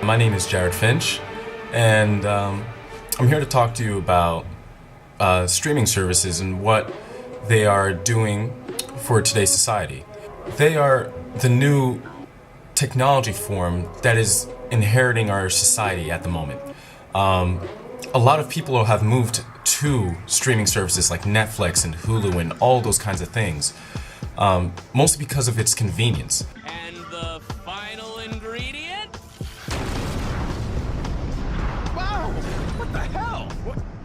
my name is Jared Finch, and I'm here to talk to you about streaming services and what they are doing for today's society. They are the new technology form that is inheriting our society at the moment. A lot of people have moved to streaming services like Netflix and Hulu and all those kinds of things, mostly because of its convenience. And the final ingredient? Wow! What the hell?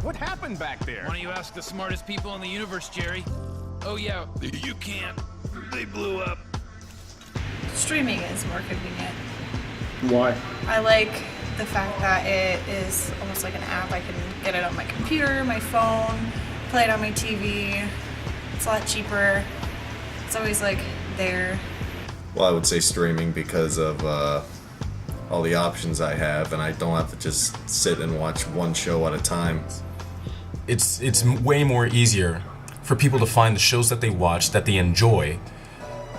What happened back there? Why don't you ask the smartest people in the universe, Jerry? Oh yeah, you can't. They blew up. Streaming is more convenient. Why? I like the fact that it is almost like an app. I can get it on my computer, my phone, play it on my TV. It's a lot cheaper. It's always like there. Well, I would say streaming because of all the options I have, and I don't have to just sit and watch one show at a time. It's way more easier for people to find the shows that they watch, that they enjoy,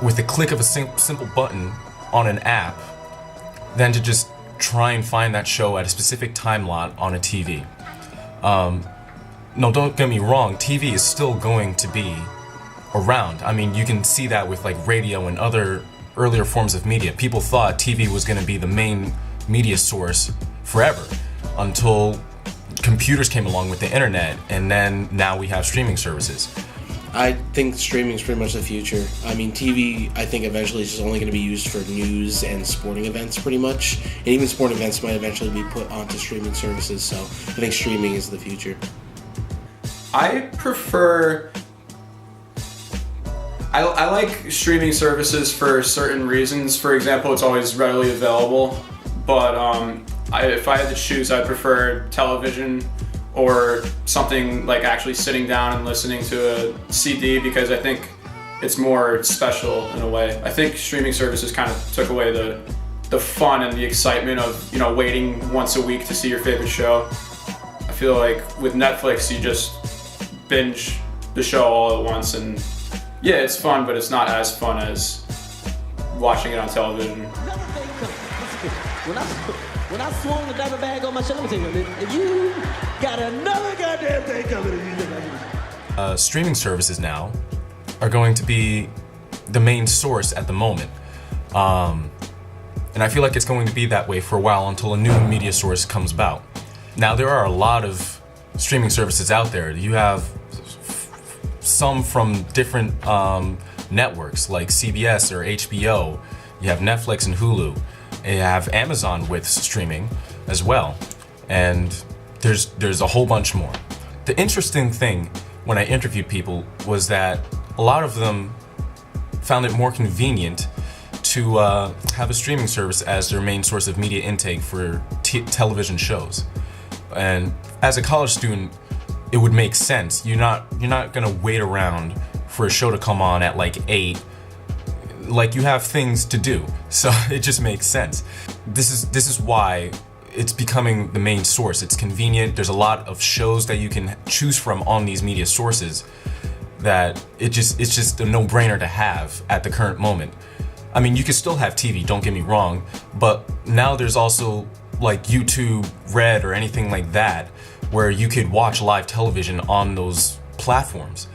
with the click of a simple button on an app, than to just try and find that show at a specific time lot on a TV. No, don't get me wrong, TV is still going to be around. I mean, you can see that with like radio and other earlier forms of media. People thought TV was going to be the main media source forever until computers came along with the internet, and then now we have streaming services. I think streaming is pretty much the future. I mean, TV, I think eventually is just only going to be used for news and sporting events pretty much. And even sporting events might eventually be put onto streaming services, so I think streaming is the future. I prefer... I like streaming services for certain reasons. For example, it's always readily available, but if I had to choose, I prefer television or something like actually sitting down and listening to a CD, because I think it's more special in a way. I think streaming services kind of took away the fun and the excitement of, you know, waiting once a week to see your favorite show. I feel like with Netflix, you just binge the show all at once, and yeah, it's fun, but it's not as fun as watching it on television. When I swung the diaper bag on my shoulder, let me tell you, if you got another goddamn thing coming, streaming services now are going to be the main source at the moment. And I feel like it's going to be that way for a while until a new media source comes about. Now, there are a lot of streaming services out there. You have some from different networks like CBS or HBO. You have Netflix and Hulu. You have Amazon with streaming as well, and there's a whole bunch more. The interesting thing when I interviewed people was that a lot of them found it more convenient to have a streaming service as their main source of media intake for television shows. And as a college student, it would make sense. You're not gonna wait around for a show to come on at like 8. Like, you have things to do, so it just makes sense. This is why it's becoming the main source. It's convenient. There's a lot of shows that you can choose from on these media sources that it's just a no-brainer to have at the current moment. I mean, you can still have TV, don't get me wrong, but now there's also like YouTube Red or anything like that where you could watch live television on those platforms.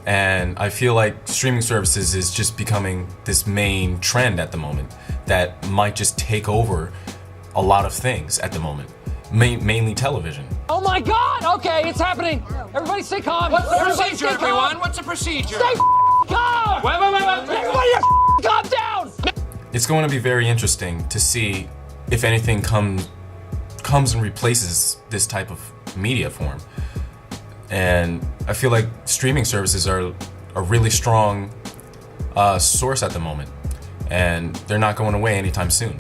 And I feel like streaming services is just becoming this main trend at the moment that might just take over a lot of things at the moment, mainly television. Oh my God! Okay, it's happening. Everybody stay calm. What's the Everybody procedure, stay calm. everyone? What's the procedure? Stay calm! Wait. Everybody calm down! It's going to be very interesting to see if anything comes and replaces this type of media form. And I feel like streaming services are a really strong source at the moment, and they're not going away anytime soon.